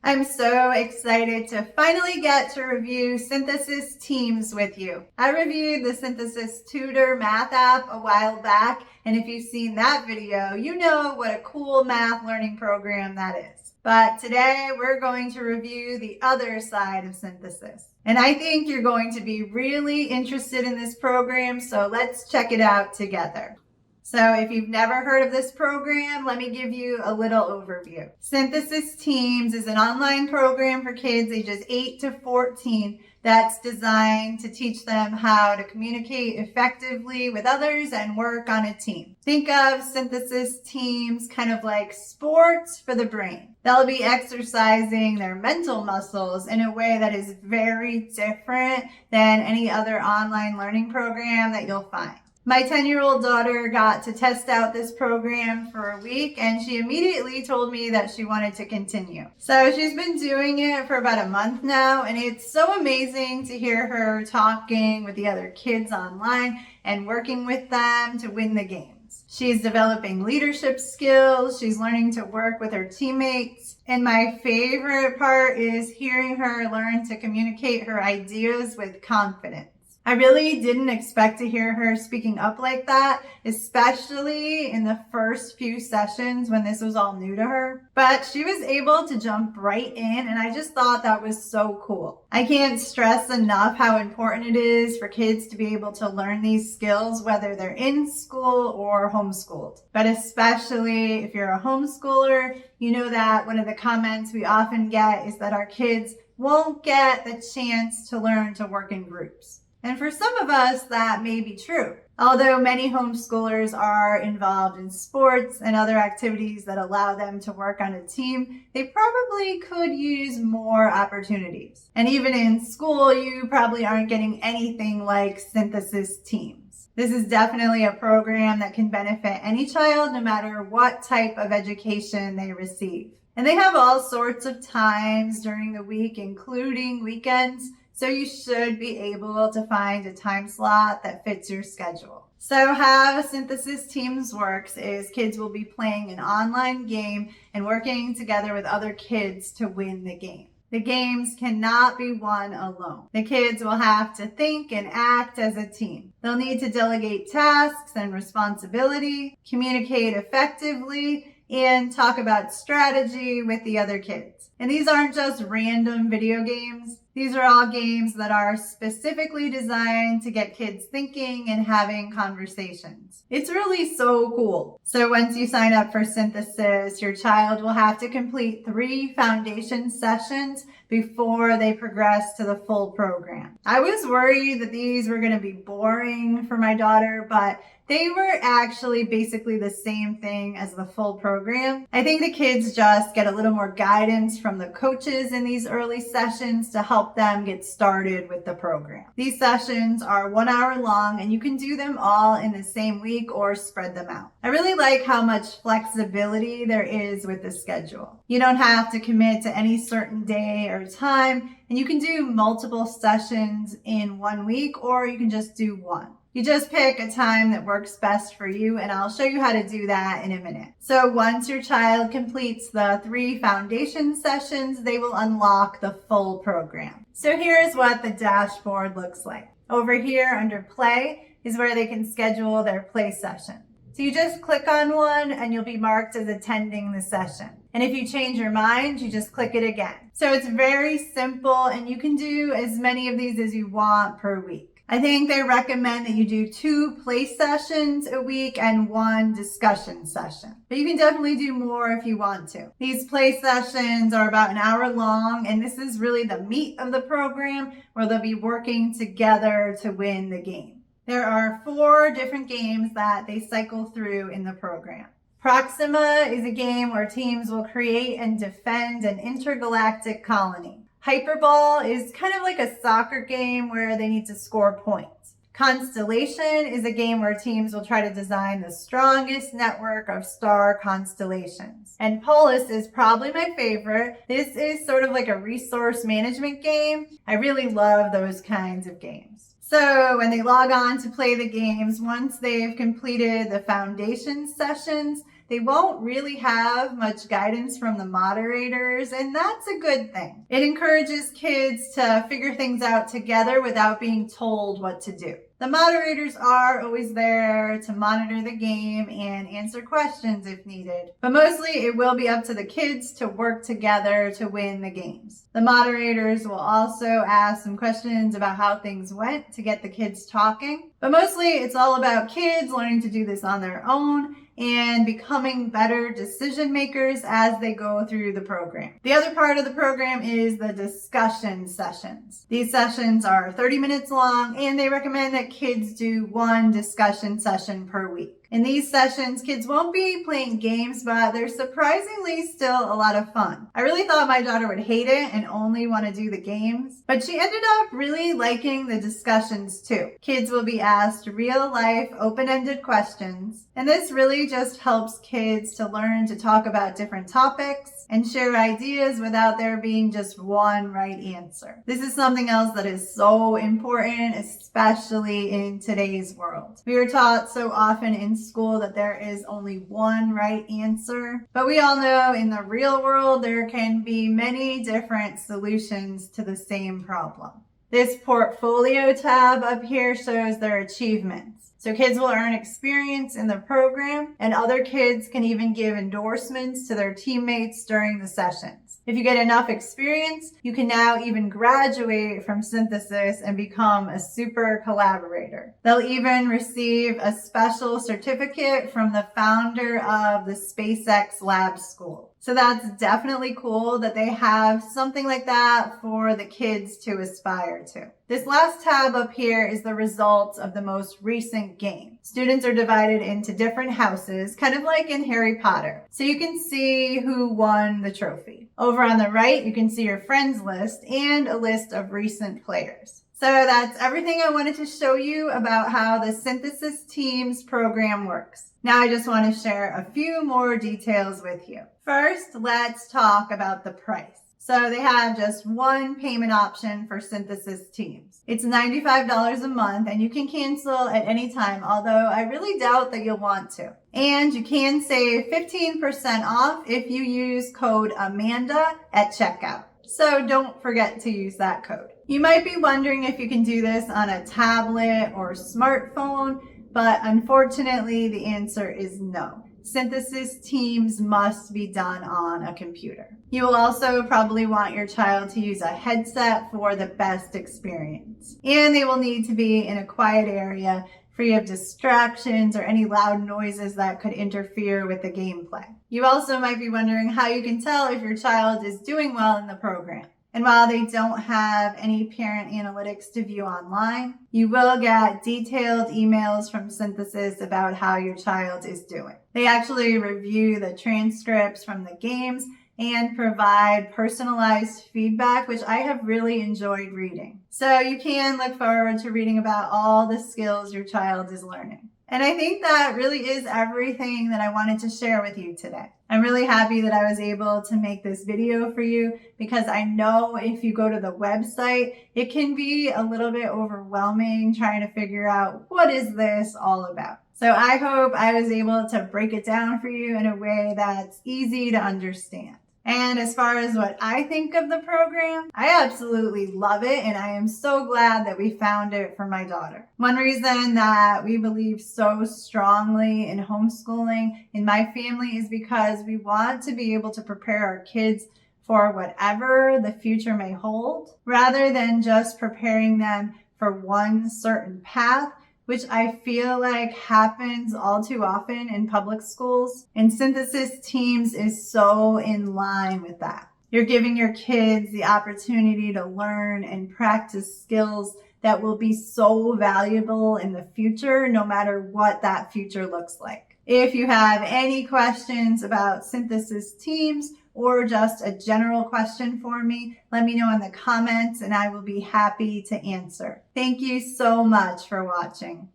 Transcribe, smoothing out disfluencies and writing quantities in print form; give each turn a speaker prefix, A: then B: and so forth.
A: I'm so excited to finally get to review Synthesis Teams with you. I reviewed the Synthesis Tutor math app a while back, and if you've seen that video, you know what a cool math learning program that is. But today we're going to review the other side of Synthesis. And I think you're going to be really interested in this program, so let's check it out together. So if you've never heard of this program, let me give you a little overview. Synthesis Teams is an online program for kids ages 8 to 14 that's designed to teach them how to communicate effectively with others and work on a team. Think of Synthesis Teams kind of like sports for the brain. They'll be exercising their mental muscles in a way that is very different than any other online learning program that you'll find. My 10-year-old daughter got to test out this program for a week, and she immediately told me that she wanted to continue. So she's been doing it for about a month now, and it's so amazing to hear her talking with the other kids online and working with them to win the games. She's developing leadership skills, she's learning to work with her teammates, and my favorite part is hearing her learn to communicate her ideas with confidence. I really didn't expect to hear her speaking up like that, especially in the first few sessions when this was all new to her. But she was able to jump right in, and I just thought that was so cool. I can't stress enough how important it is for kids to be able to learn these skills, whether they're in school or homeschooled. But especially if you're a homeschooler, you know that one of the comments we often get is that our kids won't get the chance to learn to work in groups. And for some of us, that may be true. Although many homeschoolers are involved in sports and other activities that allow them to work on a team, they probably could use more opportunities. And even in school, you probably aren't getting anything like Synthesis Teams. This is definitely a program that can benefit any child, no matter what type of education they receive. And they have all sorts of times during the week, including weekends, so you should be able to find a time slot that fits your schedule. So how Synthesis Teams works is kids will be playing an online game and working together with other kids to win the game. The games cannot be won alone. The kids will have to think and act as a team. They'll need to delegate tasks and responsibility, communicate effectively, and talk about strategy with the other kids. And these aren't just random video games. These are all games that are specifically designed to get kids thinking and having conversations. It's really so cool. So once you sign up for Synthesis, your child will have to complete 3 foundation sessions before they progress to the full program. I was worried that these were going to be boring for my daughter, but they were actually basically the same thing as the full program. I think the kids just get a little more guidance from the coaches in these early sessions to help them get started with the program. These sessions are 1 hour long, and you can do them all in the same week or spread them out. I really like how much flexibility there is with the schedule. You don't have to commit to any certain day or time, and you can do multiple sessions in 1 week, or you can just do one. You just pick a time that works best for you, and I'll show you how to do that in a minute. So once your child completes the 3 foundation sessions, they will unlock the full program. So here's what the dashboard looks like. Over here under play is where they can schedule their play session. So you just click on one and you'll be marked as attending the session. And if you change your mind, you just click it again. So it's very simple, and you can do as many of these as you want per week. I think they recommend that you do 2 play sessions a week and 1 discussion session. But you can definitely do more if you want to. These play sessions are about 1 hour long, and this is really the meat of the program, where they'll be working together to win the game. There are 4 different games that they cycle through in the program. Proxima is a game where teams will create and defend an intergalactic colony. Hyperball is kind of like a soccer game where they need to score points. Constellation is a game where teams will try to design the strongest network of star constellations. And Polis is probably my favorite. This is sort of like a resource management game. I really love those kinds of games. So when they log on to play the games, once they've completed the foundation sessions, they won't really have much guidance from the moderators, and that's a good thing. It encourages kids to figure things out together without being told what to do. The moderators are always there to monitor the game and answer questions if needed, but mostly it will be up to the kids to work together to win the games. The moderators will also ask some questions about how things went to get the kids talking, but mostly it's all about kids learning to do this on their own and becoming better decision makers as they go through the program. The other part of the program is the discussion sessions. These sessions are 30 minutes long, and they recommend that kids do one discussion session per week. In these sessions, kids won't be playing games, but they're surprisingly still a lot of fun. I really thought my daughter would hate it and only want to do the games, but she ended up really liking the discussions too. Kids will be asked real-life, open-ended questions, and this really just helps kids to learn to talk about different topics and share ideas without there being just one right answer. This is something else that is so important, especially in today's world. We are taught so often in school that there is only one right answer, but we all know in the real world there can be many different solutions to the same problem. This portfolio tab up here shows their achievements. So kids will earn experience in the program, and other kids can even give endorsements to their teammates during the sessions. If you get enough experience, you can now even graduate from synthesis and become a super collaborator. They'll even receive a special certificate from the founder of the SpaceX Lab School. So that's definitely cool that they have something like that for the kids to aspire to. This last tab up here is the results of the most recent game. Students are divided into different houses, kind of like in Harry Potter. So you can see who won the trophy. Over on the right, you can see your friends list and a list of recent players. So that's everything I wanted to show you about how the Synthesis Teams program works. Now I just want to share a few more details with you. First, let's talk about the price. So they have just one payment option for Synthesis Teams. It's $95 a month, and you can cancel at any time, although I really doubt that you'll want to. And you can save 15% off if you use code AMANDA at checkout. So don't forget to use that code. You might be wondering if you can do this on a tablet or smartphone, but unfortunately the answer is no. Synthesis Teams must be done on a computer. You will also probably want your child to use a headset for the best experience. And they will need to be in a quiet area, free of distractions or any loud noises that could interfere with the gameplay. You also might be wondering how you can tell if your child is doing well in the program. And while they don't have any parent analytics to view online, you will get detailed emails from Synthesis about how your child is doing. They actually review the transcripts from the games and provide personalized feedback, which I have really enjoyed reading. So you can look forward to reading about all the skills your child is learning. And I think that really is everything that I wanted to share with you today. I'm really happy that I was able to make this video for you because I know if you go to the website, it can be a little bit overwhelming trying to figure out what is this all about. So I hope I was able to break it down for you in a way that's easy to understand. And as far as what I think of the program, I absolutely love it, and I am so glad that we found it for my daughter. One reason that we believe so strongly in homeschooling in my family is because we want to be able to prepare our kids for whatever the future may hold, rather than just preparing them for one certain path, which I feel like happens all too often in public schools. And Synthesis Teams is so in line with that. You're giving your kids the opportunity to learn and practice skills that will be so valuable in the future, no matter what that future looks like. If you have any questions about Synthesis Teams or just a general question for me, let me know in the comments and I will be happy to answer. Thank you so much for watching.